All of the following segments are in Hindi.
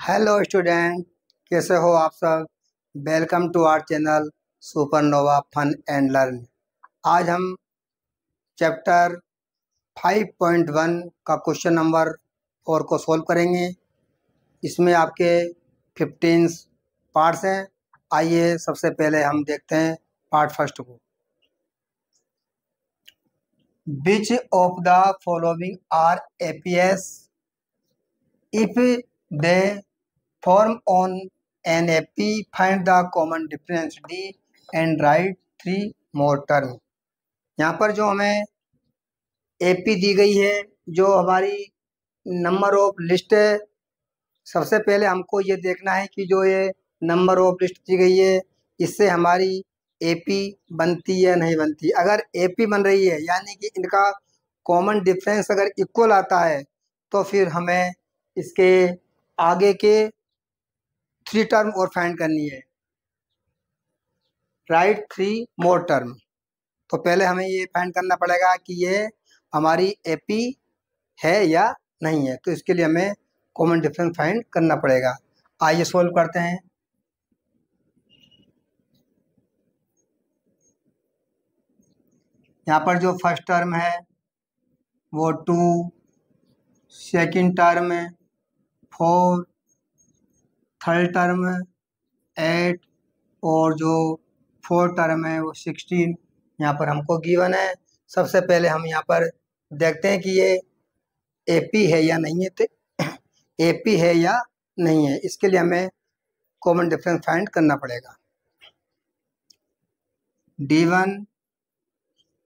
हेलो स्टूडेंट, कैसे हो आप सब। Welcome to our channel Supernova Fun and Learn. आज हम चैप्टर 5.1 का क्वेश्चन नंबर 4 को सॉल्व करेंगे। इसमें आपके 15 पार्ट्स हैं। आइए सबसे पहले हम देखते हैं पार्ट फर्स्ट को। Which of the following are APs if they form on an AP, find the common difference D and write 3 more term। यहाँ पर जो हमें AP दी गई है, जो हमारी नंबर ऑफ लिस्ट है, सबसे पहले हमको ये देखना है कि जो ये नंबर ऑफ लिस्ट दी गई है इससे हमारी AP बनती है नहीं बनती। अगर AP बन रही है यानी कि इनका कॉमन डिफरेंस अगर इक्वल आता है तो फिर हमें इसके आगे के 3 टर्म और फाइंड करनी है। राइट 3 मोर टर्म। तो पहले हमें ये फाइंड करना पड़ेगा कि ये हमारी एपी है या नहीं है। तो इसके लिए हमें कॉमन डिफरेंस फाइंड करना पड़ेगा। आइए सोल्व करते हैं। यहाँ पर जो फर्स्ट टर्म है वो 2, सेकंड टर्म 4, थर्ड टर्म 8 और जो फोर्थ टर्म है वो 16 यहाँ पर हमको गिवन है। सबसे पहले हम यहाँ पर देखते हैं कि ये एपी है या नहीं है। तो एपी है या नहीं है, इसके लिए हमें कॉमन डिफरेंस फाइंड करना पड़ेगा। D1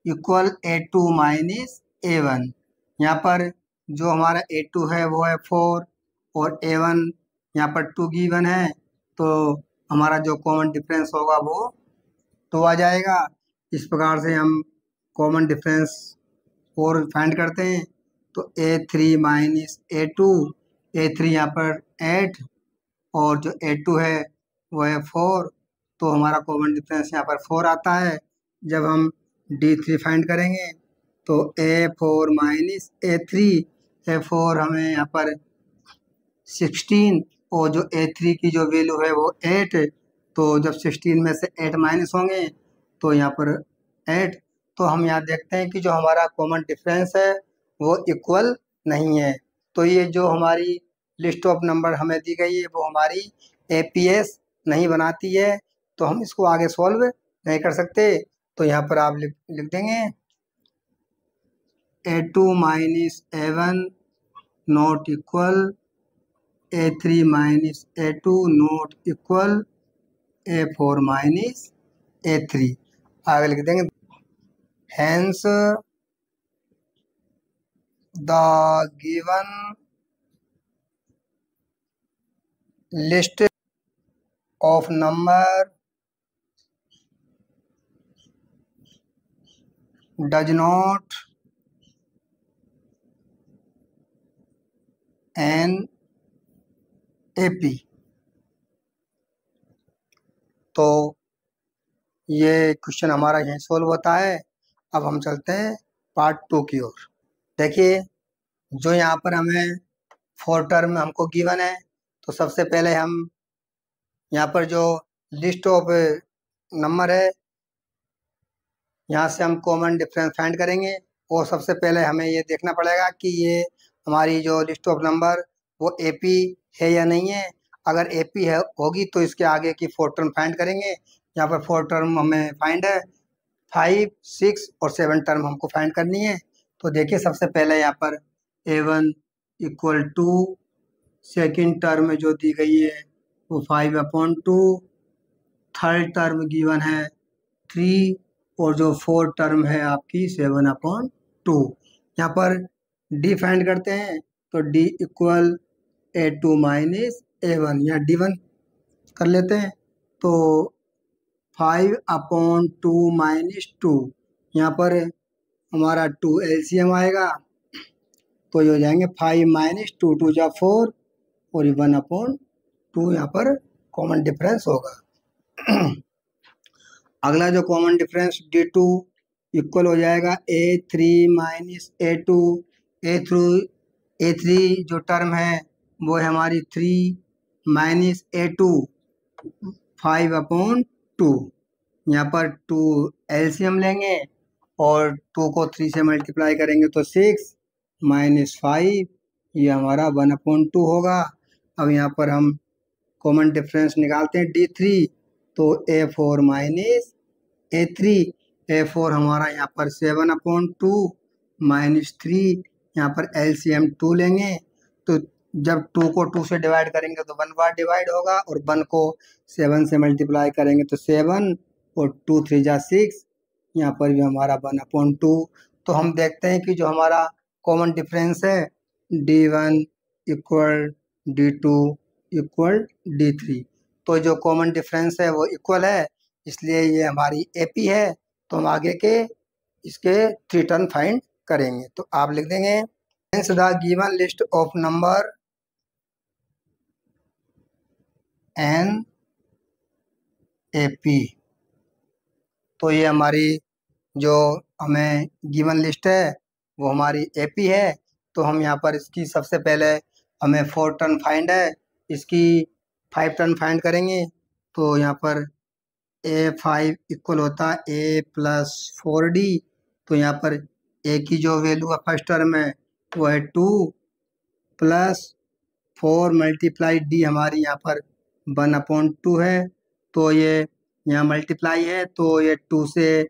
equal A2 minus A1। यहाँ पर जो हमारा A2 है वो है 4 और A1 यहाँ पर 2 गिवन है, तो हमारा जो कॉमन डिफरेंस होगा वो 2 आ जाएगा। इस प्रकार से हम कॉमन डिफरेंस और फाइंड करते हैं। तो A3 माइनस A2, A3 यहाँ पर 8 और जो A2 है वो है 4, तो हमारा कॉमन डिफरेंस यहाँ पर 4 आता है। जब हम D3 फाइंड करेंगे तो A4 माइनस A3, A4 हमें यहाँ पर 16 और जो A3 की जो वैल्यू है वो 8, तो जब 16 में से 8 माइनस होंगे तो यहाँ पर 8। तो हम यहाँ देखते हैं कि जो हमारा कॉमन डिफरेंस है वो इक्वल नहीं है। तो ये जो हमारी लिस्ट ऑफ नंबर हमें दी गई है वो हमारी एपीएस नहीं बनाती है, तो हम इसको आगे सॉल्व नहीं कर सकते। तो यहाँ पर आप लिख देंगे A2 minus A1 not equal A3 minus A2 not equal A4 minus A3। आगे लिख देंगे Hence the given list of number does not an AP। तो ये क्वेश्चन हमारा यहीं सोल्व होता है। अब हम चलते हैं पार्ट 2 की ओर। देखिए जो यहाँ पर हमें 4 टर्म हमको गिवन है, तो सबसे पहले हम यहाँ पर जो लिस्ट ऑफ नंबर है यहाँ से हम कॉमन डिफरेंस फाइंड करेंगे। और सबसे पहले हमें ये देखना पड़ेगा कि ये हमारी जो लिस्ट ऑफ नंबर वो एपी है या नहीं है। अगर एपी है होगी तो इसके आगे की 4 टर्म फाइंड करेंगे। यहाँ पर 4 टर्म हमें फाइंड है, 5, 6 और 7 टर्म हमको फाइंड करनी है। तो देखिए सबसे पहले यहाँ पर A1 इक्वल 2, सेकेंड टर्म जो दी गई है वो 5/2, थर्ड टर्म गिवन है 3 और जो फोर्थ टर्म है आपकी 7/2। यहाँ पर डी फाइंड करते हैं तो D equal A2 minus A1 या D1 कर लेते हैं। तो 5/2 माइनस 2, यहाँ पर हमारा 2 LCM आएगा, तो ये हो जाएंगे 5 माइनस 2, 2 जा 4 और 1/2 यहाँ पर कॉमन डिफरेंस होगा। अगला जो कॉमन डिफरेंस D2 इक्वल हो जाएगा A3 माइनस A2। A3 जो टर्म है वो है हमारी 3 माइनस A2 5/2। यहाँ पर 2 एलसीएम लेंगे और 2 को 3 से मल्टीप्लाई करेंगे तो 6 माइनस 5, ये हमारा 1/2 होगा। अब यहाँ पर हम कॉमन डिफरेंस निकालते हैं D3, तो A4 माइनस A3, A4 हमारा यहाँ पर 7/2 माइनस 3, यहाँ पर एलसीएम 2 लेंगे तो जब 2 को 2 से डिवाइड करेंगे तो 1 बार डिवाइड होगा और 1 को 7 से मल्टीप्लाई करेंगे तो 7 और 2 3 जा 6, यहाँ पर भी हमारा 1/2। तो हम देखते हैं कि जो हमारा कॉमन डिफरेंस है D1 equal D2 equal D3, तो जो कॉमन डिफरेंस है वो इक्वल है, इसलिए ये हमारी AP है। तो हम आगे के इसके 3 टर्म फाइंड करेंगे। तो आप लिख देंगे hence the given list of number n AP। तो ये हमारी जो हमें गिवन लिस्ट है वो हमारी AP है। तो हम यहाँ पर इसकी सबसे पहले हमें 4 टर्म फाइंड है, इसकी 5 टर्म फाइंड करेंगे। तो यहाँ पर A5 इक्वल होता है A प्लस 4D। तो यहाँ पर A की जो वैल्यू है फर्स्ट टर्म है वो है 2 प्लस 4 मल्टीप्लाई D हमारी यहाँ पर 1/2 है। तो ये यहाँ मल्टीप्लाई है तो ये 2 से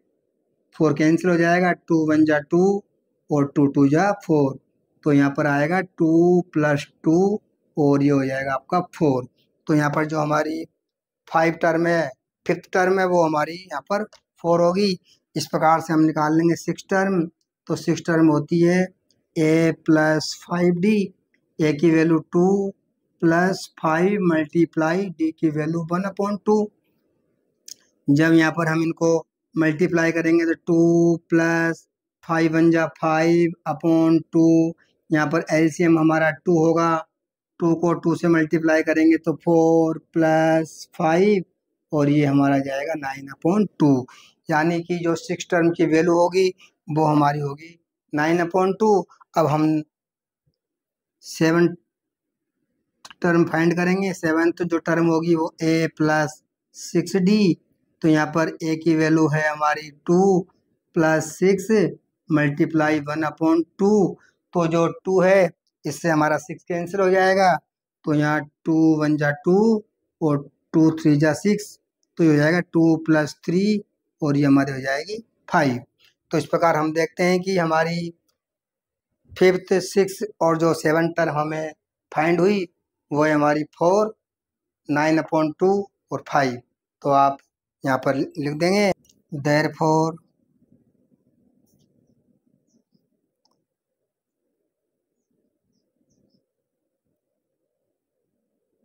4 कैंसिल हो जाएगा, 2 1 जा 2 और 2 2 जा 4। तो यहाँ पर आएगा 2 + 2 और ये हो जाएगा आपका 4। तो यहाँ पर जो हमारी 5 टर्म है, 5th टर्म है वो हमारी यहाँ पर 4 होगी। इस प्रकार से हम निकाल लेंगे 6 टर्म। तो 6 टर्म होती है A प्लस 5D, A की वैल्यू 2 प्लस 5 मल्टीप्लाई D की वैल्यू 1/2। जब यहाँ पर हम इनको मल्टीप्लाई करेंगे तो 2 प्लस 5 1 जा 5/2, यहाँ पर एलसीएम हमारा 2 होगा, 2 को 2 से मल्टीप्लाई करेंगे तो 4 प्लस 5 और ये हमारा जाएगा 9/2। यानी कि जो 6 टर्म की वैल्यू होगी वो हमारी होगी 9/2। अब हम 7 टर्म फाइंड करेंगे। 7th जो टर्म होगी वो A प्लस 6D। तो यहाँ पर A की वैल्यू है हमारी 2 प्लस 6 मल्टीप्लाई 1/2। तो जो 2 है इससे हमारा 6 कैंसिल हो जाएगा। तो यहाँ 2 1 जा 2 और 2 3 जा 6, तो ये हो जाएगा 2 + 3 और ये हमारी हो जाएगी 5। तो इस प्रकार हम देखते हैं कि हमारी 5th 6 और जो 7 टर्म हमें फाइंड हुई वो है हमारी 4 9/2 और 5। तो आप यहाँ पर लिख देंगे therefore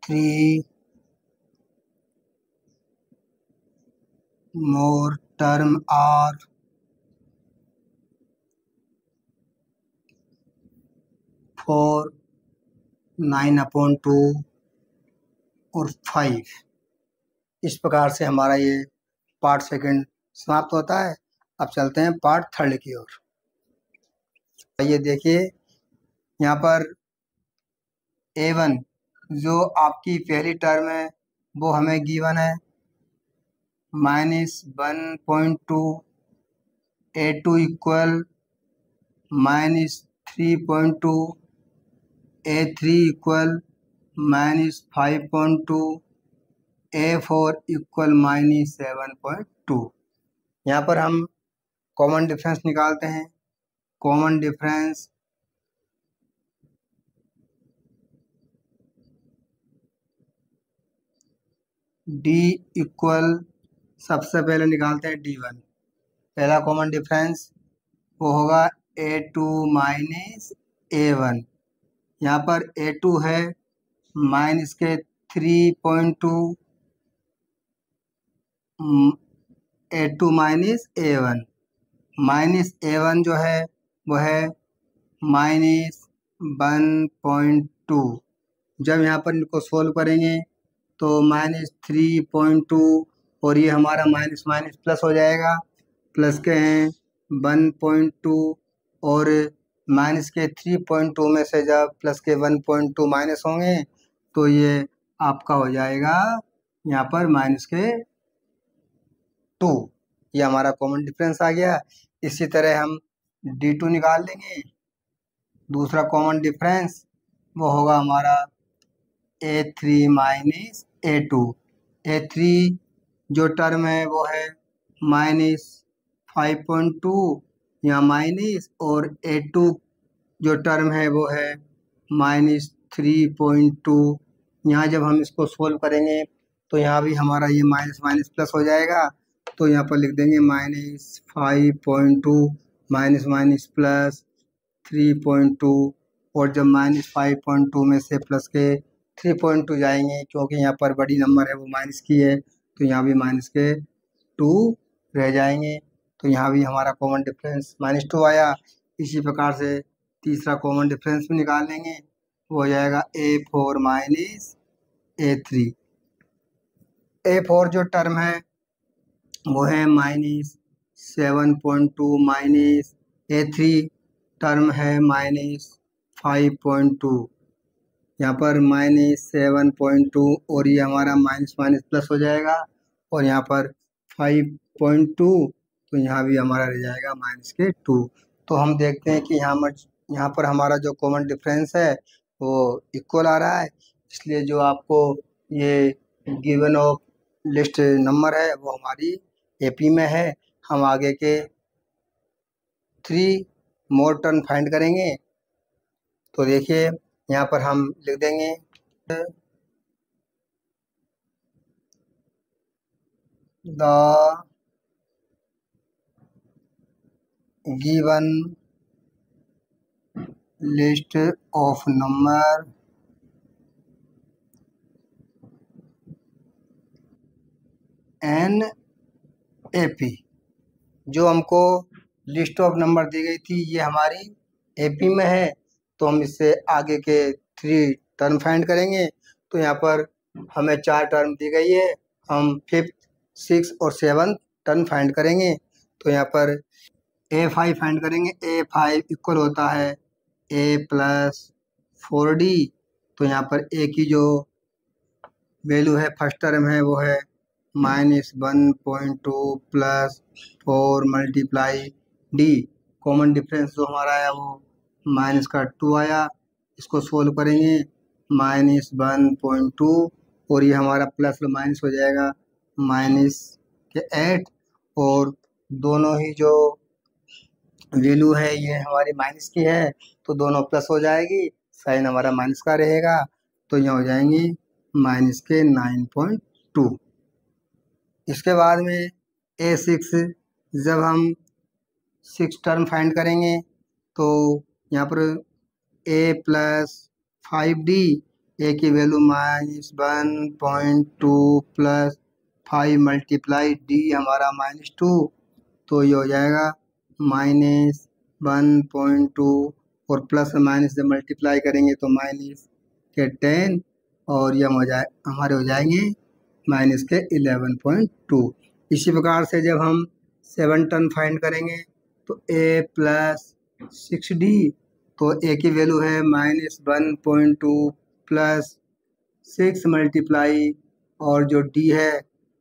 three more term are 4 9/2 और 5। इस प्रकार से हमारा ये पार्ट सेकंड समाप्त होता है। अब चलते हैं पार्ट थर्ड की ओर। ये देखिए यहाँ पर A1 जो आपकी पहली टर्म है वो हमें गिवन है -1.2, A2 equal -3.2, A3 equal -5.2, A4 equal -7.2। यहाँ पर हम कॉमन डिफरेंस निकालते हैं। कॉमन डिफरेंस D इक्वल सबसे पहले निकालते हैं D1। पहला कॉमन डिफरेंस वो होगा A2 माइनस A1। यहाँ पर A2 है माइनस के 3.2, A2 minus A1। Minus A1 जो है वो है -1.2। जब यहाँ पर इनको सोल्व करेंगे तो -3.2 और ये हमारा माइनस माइनस प्लस हो जाएगा, प्लस के हैं 1.2 और माइनस के 3.2 में से जब प्लस के 1.2 माइनस होंगे तो ये आपका हो जाएगा यहाँ पर माइनस के 2। ये हमारा कॉमन डिफरेंस आ गया। इसी तरह हम D2 निकाल लेंगे। दूसरा कॉमन डिफरेंस वो होगा हमारा A3 माइनस A2। A3 जो टर्म है वो है -5.2 यहाँ माइनस, और A2 जो टर्म है वो है -3.2। यहाँ जब हम इसको सोल्व करेंगे तो यहाँ भी हमारा ये माइनस माइनस प्लस हो जाएगा। तो यहाँ पर लिख देंगे -5.2 माइनस माइनस प्लस 3.2, और जब -5.2 में से प्लस के 3.2 जाएंगे, क्योंकि यहाँ पर बड़ी नंबर है वो माइनस की है, तो यहाँ भी माइनस के 2 रह जाएंगे। तो यहाँ भी हमारा कॉमन डिफरेंस -2 आया। इसी प्रकार से तीसरा कॉमन डिफरेंस भी निकाल लेंगे, वो हो जाएगा A4 माइनस A3। A4 जो टर्म है वो है -7.2 माइनस A3 टर्म है -5.2। यहाँ पर -7.2 और ये हमारा माइनस माइनस प्लस हो जाएगा, और यहाँ पर 5.2, तो यहाँ भी हमारा रह जाएगा माइनस के 2। तो हम देखते हैं कि यहाँ पर हमारा जो कॉमन डिफरेंस है वो इक्वल आ रहा है। इसलिए जो आपको ये गिवन ऑफ लिस्ट नंबर है वो हमारी AP में है। हम आगे के 3 मोर टर्म फाइंड करेंगे। तो देखिए यहाँ पर हम लिख देंगे the given list of number an AP। जो हमको लिस्ट ऑफ नंबर दी गई थी ये हमारी AP में है। तो हम इससे आगे के 3 टर्म फाइंड करेंगे। तो यहाँ पर हमें 4 टर्म दी गई है, हम 5th 6th और 7th टर्म फाइंड करेंगे। तो यहाँ पर A5 फाइंड करेंगे। A5 इक्वल होता है A प्लस 4D। तो यहाँ पर A की जो वैल्यू है फर्स्ट टर्म है वो है -1.2 plus 4 multiply D। Common difference जो हमारा आया वो माइनस का 2 आया। इसको सोल्व करेंगे -1.2, और ये हमारा प्लस माइनस हो जाएगा माइनस के 8, और दोनों ही जो वैल्यू है ये हमारी माइनस की है, तो दोनों प्लस हो जाएगी, साइन हमारा माइनस का रहेगा। तो यहाँ हो जाएंगी माइनस के 9.2। इसके बाद में A6 जब हम 6 टर्म फाइंड करेंगे तो यहाँ पर A प्लस 5D, A की वैल्यू -1.2 प्लस 5 मल्टीप्लाई D हमारा -2। तो ये हो जाएगा -1.2, और प्लस माइनस जब मल्टीप्लाई करेंगे तो माइनस के 10, और ये हमारे हो जाएंगे माइनस के 11.2। इसी प्रकार से जब हम 7 टर्म फाइंड करेंगे तो A प्लस 6D, तो A की वैल्यू है -1.2 प्लस 6 मल्टीप्लाई, और जो D है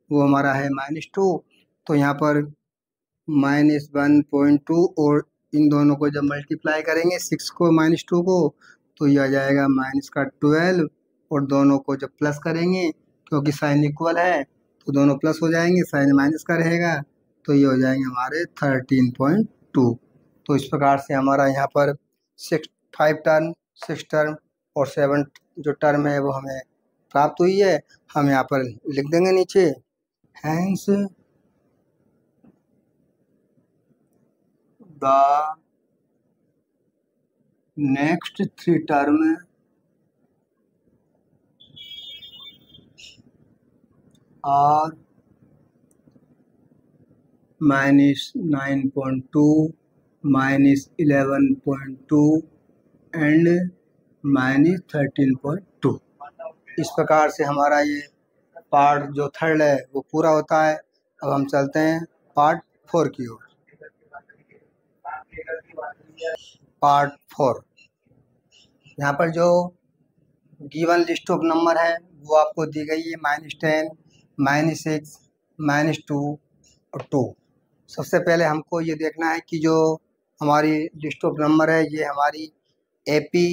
वो हमारा है -2। तो यहाँ पर -1.2, और इन दोनों को जब मल्टीप्लाई करेंगे 6 को -2 को, तो यह आ जाएगा माइनस का 12, और दोनों को जब प्लस करेंगे क्योंकि साइन इक्वल है तो दोनों प्लस हो जाएंगे, साइन माइनस का रहेगा, तो ये हो जाएंगे हमारे 13.2। तो इस प्रकार से हमारा यहाँ पर 5 टर्म 6 टर्म और 7 जो टर्म है वो हमें प्राप्त हुई है। हम यहाँ पर लिख देंगे नीचे, hence the next 3 term are -9.2 -11.2 and -13.2। इस प्रकार से हमारा ये पार्ट जो थर्ड है वो पूरा होता है। अब हम चलते हैं पार्ट 4 की ओर। पार्ट 4, यहाँ पर जो गिवन लिस्ट ऑफ नंबर है वो आपको दी गई है -10, -6, -2 और 2। सबसे पहले हमको ये देखना है कि जो हमारी लिस्ट ऑफ नंबर है ये हमारी एपी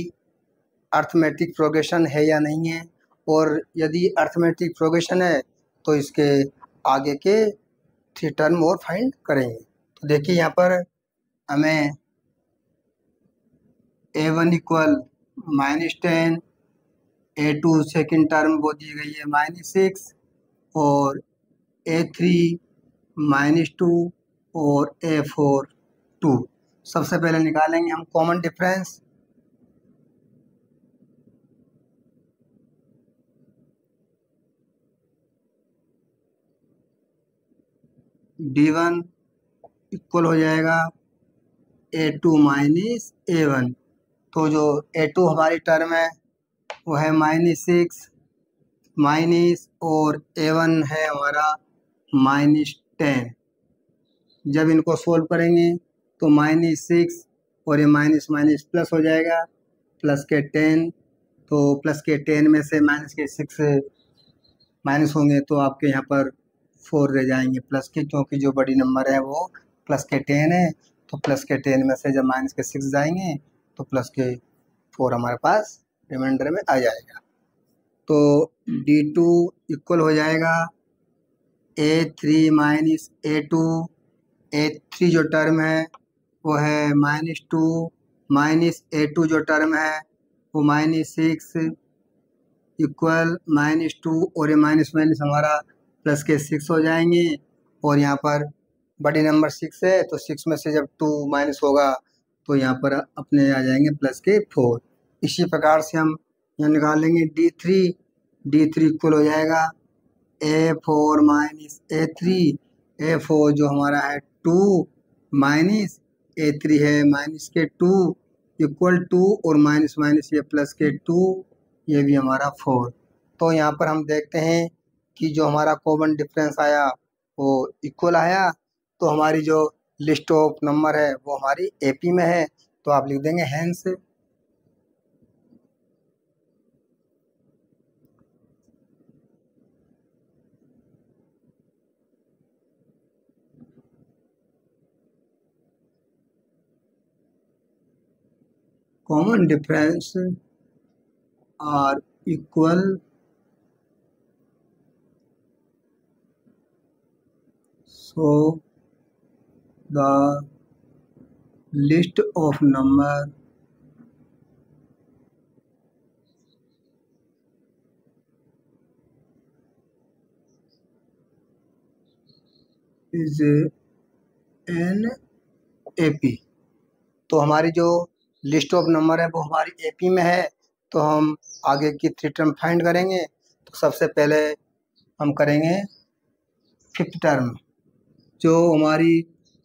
अर्थमेटिक प्रोग्रेशन है या नहीं है, और यदि अर्थमेटिक प्रोग्रेशन है तो इसके आगे के 3 टर्म और फाइंड करेंगे। तो देखिए यहाँ पर हमें A1 equal -10, A2 second term वो दी गई है -6 और A3 -2 और A4 2। सबसे पहले निकालेंगे हम कॉमन डिफरेंस। D1 इक्वल हो जाएगा A2 माइनस A1। तो जो A2 हमारी टर्म है वो है -6 माइनस, और A1 है हमारा -10। जब इनको सोल्व करेंगे तो -6 और ये माइनस माइनस प्लस हो जाएगा, प्लस के 10। तो प्लस के 10 में से माइनस के 6 माइनस होंगे तो आपके यहाँ पर 4 रह जाएंगे प्लस के, क्योंकि जो बड़ी नंबर है वो प्लस के 10 है। तो प्लस के 10 में से जब माइनस के 6 जाएंगे तो प्लस के 4 हमारे पास रिमाइंडर में आ जाएगा। तो D2 इक्वल हो जाएगा A3 माइनस A2। A3 जो टर्म है वो है -2 माइनस A2 जो टर्म है वो -6 इक्वल -2, और ये माइनस माइनस हमारा प्लस के 6 हो जाएंगे। और यहाँ पर बड़ी नंबर 6 है तो 6 में से जब 2 माइनस होगा तो यहाँ पर अपने आ जाएंगे प्लस के 4। इसी प्रकार से हम यहाँ निकालेंगे D3 इक्वल हो जाएगा A4 माइनस A3। A4 जो हमारा है 2 माइनस A3 है माइनस के 2 इक्वल 2, और माइनस माइनस ये प्लस के 2, ये भी हमारा 4। तो यहाँ पर हम देखते हैं कि जो हमारा कॉमन डिफरेंस आया वो इक्वल आया। तो हमारी जो लिस्ट ऑफ नंबर है वो हमारी एपी में है, तो आप लिख देंगे hence common difference are equal so the list of number is an AP। तो हमारी जो लिस्ट ऑफ नंबर है वो हमारी एपी में है। तो हम आगे की 3 टर्म फाइंड करेंगे। तो सबसे पहले हम करेंगे 5th टर्म। जो हमारी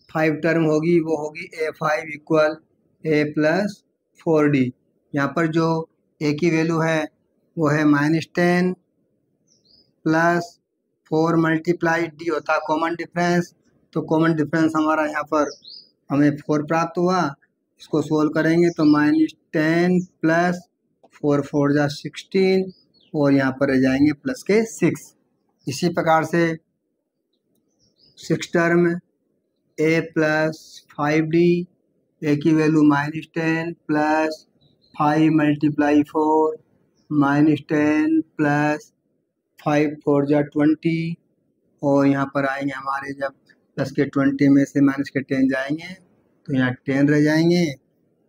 5 टर्म होगी वो होगी A5 equal A plus 4D। यहाँ पर जो A की वैल्यू है वो है -10 प्लस 4 मल्टीप्लाई D होता है कॉमन डिफरेंस। तो कॉमन डिफरेंस हमारा यहाँ पर हमें 4 प्राप्त हुआ। इसको सोल्व करेंगे तो -10 प्लस 4 4 जा 16, और यहाँ पर रह जाएंगे प्लस के 6। इसी प्रकार से 6 term A plus 5D, A की वैल्यू -10 प्लस 5 मल्टीप्लाई 4 -10 प्लस 5 4 जा 20, और यहाँ पर आएंगे हमारे जब प्लस के 20 में से माइनस के 10 जाएंगे तो यहाँ 10 रह जाएंगे।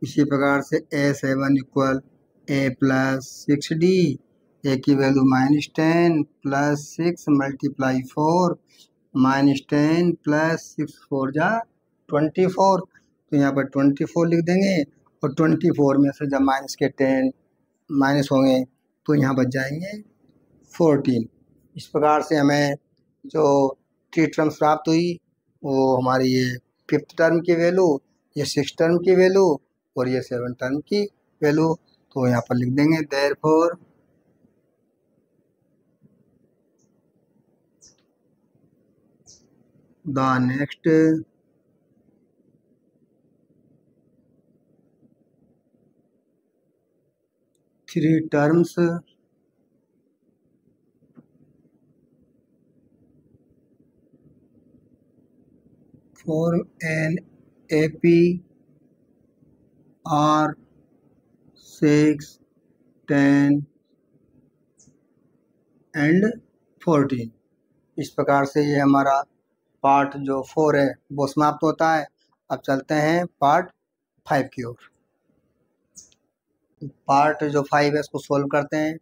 इसी प्रकार से A7 equal A plus 6D, A की वैल्यू -10 प्लस 6 मल्टीप्लाई 4 -10 प्लस 6 4 जा 24। तो यहाँ पर 24 लिख देंगे, और 24 में से जब माइनस के 10 माइनस होंगे तो यहाँ बच जाएंगे 14। इस प्रकार से हमें जो 3 टर्म्स प्राप्त हुई वो हमारी ये 5th टर्म की वैल्यू, ये 6th टर्म की वैल्यू, और ये 7th टर्म की वैल्यू। तो यहाँ पर लिख देंगे therefore the next 3 terms for an AP R 6, 10 and 14। इस प्रकार से ये हमारा पार्ट जो 4 है वो समाप्त होता है। अब चलते हैं पार्ट 5 की ओर। पार्ट जो 5 है इसको सोल्व करते हैं।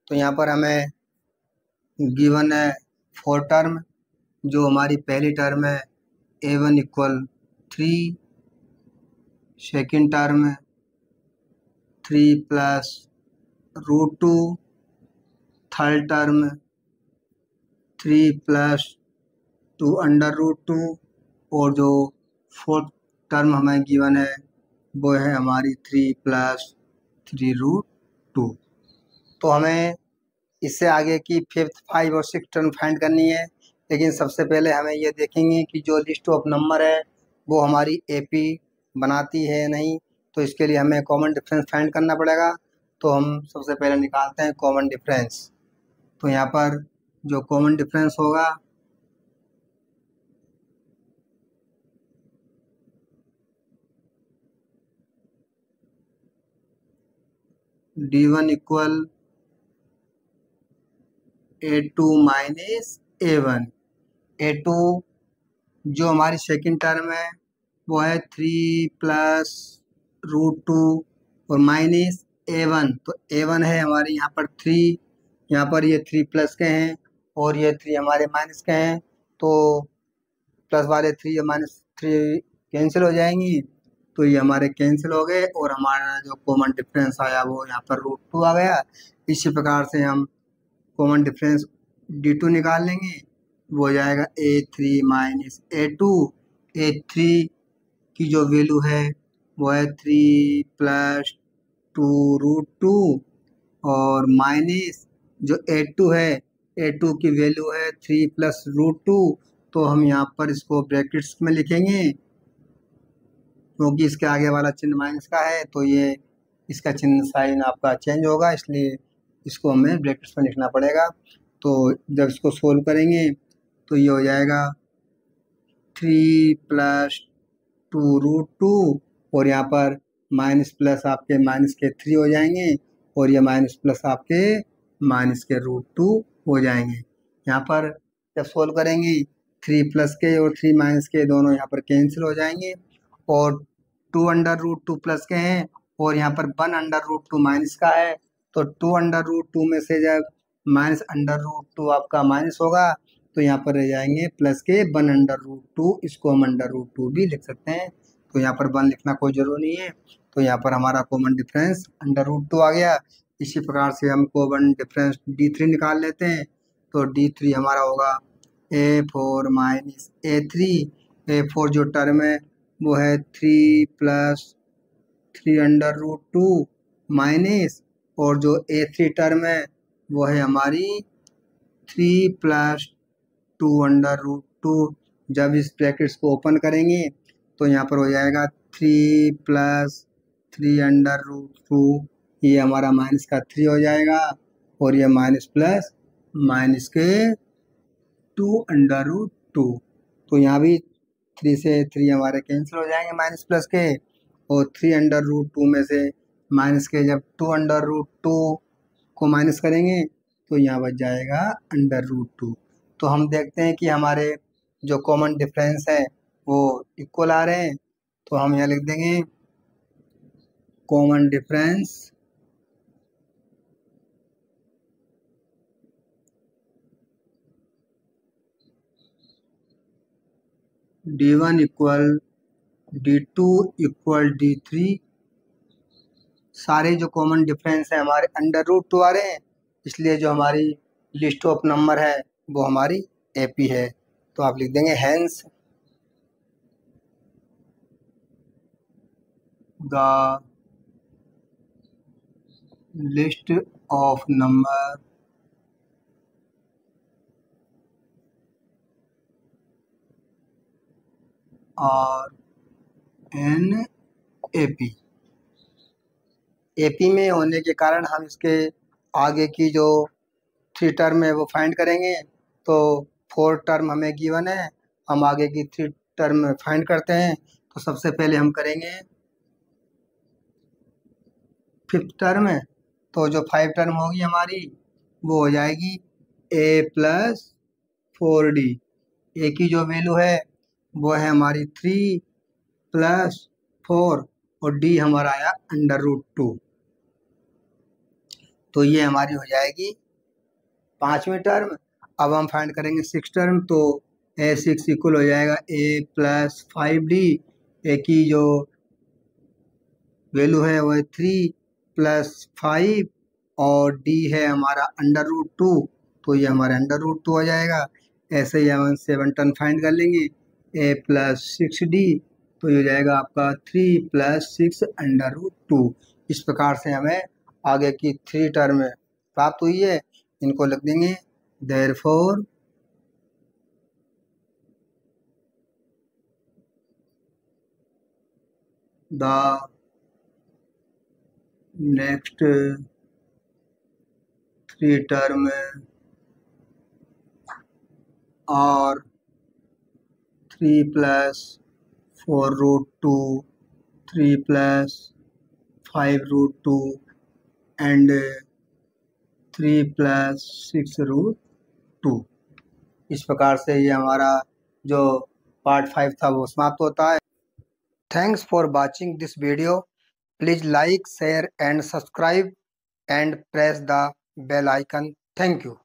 तो यहाँ पर हमें गिवन है 4 टर्म। जो हमारी पहली टर्म है A1 = 3, second term 3 + √2, third term 3 + 2 √2 और जो फोर्थ टर्म हमें गिवन है वो है हमारी 3 + 3√2। तो हमें इससे आगे की 5th, 5 और 6 टर्म फाइंड करनी है। लेकिन सबसे पहले हमें ये देखेंगे कि जो लिस्ट ऑफ नंबर है वो हमारी AP बनाती है या नहीं। तो इसके लिए हमें कॉमन डिफरेंस फाइंड करना पड़ेगा। तो हम सबसे पहले निकालते हैं कॉमन डिफरेंस। तो यहाँ पर जो कॉमन डिफरेंस होगा D1 = A2 - A1। A2 जो हमारी सेकंड टर्म है वो है 3 + √2 और माइनस A1। तो A1 है हमारे यहाँ पर 3, यहाँ पर ये 3 प्लस के हैं और ये 3 हमारे माइनस के हैं। तो प्लस वाले 3 और -3 कैंसिल हो जाएंगी। तो ये हमारे कैंसिल हो गए और हमारा जो कॉमन डिफरेंस आया वो यहाँ पर √2 आ गया। इसी प्रकार से हम कॉमन डिफरेंस D2 निकाल लेंगे। वो हो जाएगा A3 - A2। A3 की जो वैल्यू है वो है 3 + 2√2 और माइनस जो A2 है, A2 की वैल्यू है 3 + √2। तो हम यहाँ पर इसको ब्रैकेट्स में लिखेंगे क्योंकि इसके आगे वाला चिन्ह माइनस का है। तो ये इसका चिन्ह साइन आपका चेंज होगा, इसलिए इसको हमें ब्रैकेट्स में लिखना पड़ेगा। तो जब इसको सोल्व करेंगे तो ये हो जाएगा 3 + 2√2 और यहाँ पर माइनस प्लस आपके माइनस के 3 हो जाएंगे और ये माइनस प्लस आपके माइनस के √2 हो जाएंगे। यहाँ पर जब सोल्व करेंगे 3 प्लस के और 3 माइनस के दोनों यहाँ पर कैंसिल हो जाएंगे और 2 √2 प्लस के हैं और यहाँ पर 1 √2 माइनस का है। तो 2 √2 में से जब माइनस √2 आपका माइनस होगा तो यहाँ पर रह जाएंगे प्लस के 1 √2। इसको हम √2 भी लिख सकते हैं। तो यहाँ पर 1 लिखना कोई जरूरी नहीं है। तो यहाँ पर हमारा कॉमन डिफरेंस √2 आ गया। इसी प्रकार से हम कॉमन डिफरेंस D3 निकाल लेते हैं। तो D3 हमारा होगा A4 - A3। A4 जो टर्म है वो है 3 + 3√2 माइनस और जो A3 टर्म है वो है हमारी 3 + 2√2। जब इस ब्रैकेट्स को ओपन करेंगे तो यहाँ पर हो जाएगा 3 + 3√2। ये हमारा माइनस का 3 हो जाएगा और ये माइनस प्लस माइनस के 2√2। तो यहाँ भी 3 से 3 हमारे कैंसिल हो जाएंगे माइनस प्लस के और 3√2 में से माइनस के जब 2√2 को माइनस करेंगे तो यहाँ बच जाएगा √2। तो हम देखते हैं कि हमारे जो कॉमन डिफरेंस है वो इक्वल आ रहे हैं। तो हम यहाँ लिख देंगे common difference D1 = D2 = D3। सारे जो कॉमन डिफरेंस है हमारे √2 आ रहे हैं, इसलिए जो हमारी लिस्ट ऑफ नंबर है वो हमारी AP है। तो आप लिख देंगे hence the list of number और एन AP। AP में होने के कारण हम इसके आगे की जो 3 टर्म है वो फाइंड करेंगे। तो 4 टर्म हमें गिवन है, हम आगे की 3 टर्म फाइंड करते हैं। तो सबसे पहले हम करेंगे फिफ्थ टर्म। तो जो 5 टर्म होगी हमारी वो हो जाएगी ए प्लस 4d। ए की जो वैल्यू है वो है हमारी 3 प्लस 4 और डी हमारा आया √2। तो ये हमारी हो जाएगी 5वीं टर्म। अब हम फाइंड करेंगे 6 टर्म। तो A6 इक्वल हो जाएगा ए प्लस 5d। ए की जो वैल्यू है वो है 3 प्लस 5 और डी है हमारा √2। तो ये हमारा √2 हो जाएगा। ऐसे ही हम 7 टर्म फाइंड कर लेंगे ए प्लस 6d। तो ये हो जाएगा आपका 3 प्लस 6 √2। इस प्रकार से हमें आगे की 3 टर्म प्राप्त हुई है। इनको लिख देंगे देयरफॉर द नेक्स्ट 3 टर्म और 3 प्लस 4√2, 3 प्लस 5√2 एंड 3 प्लस 6√2। इस प्रकार से ये हमारा जो पार्ट 5 था वो समाप्त होता है। Thanks for watching this video. Please like, share and subscribe and press the bell icon. Thank you.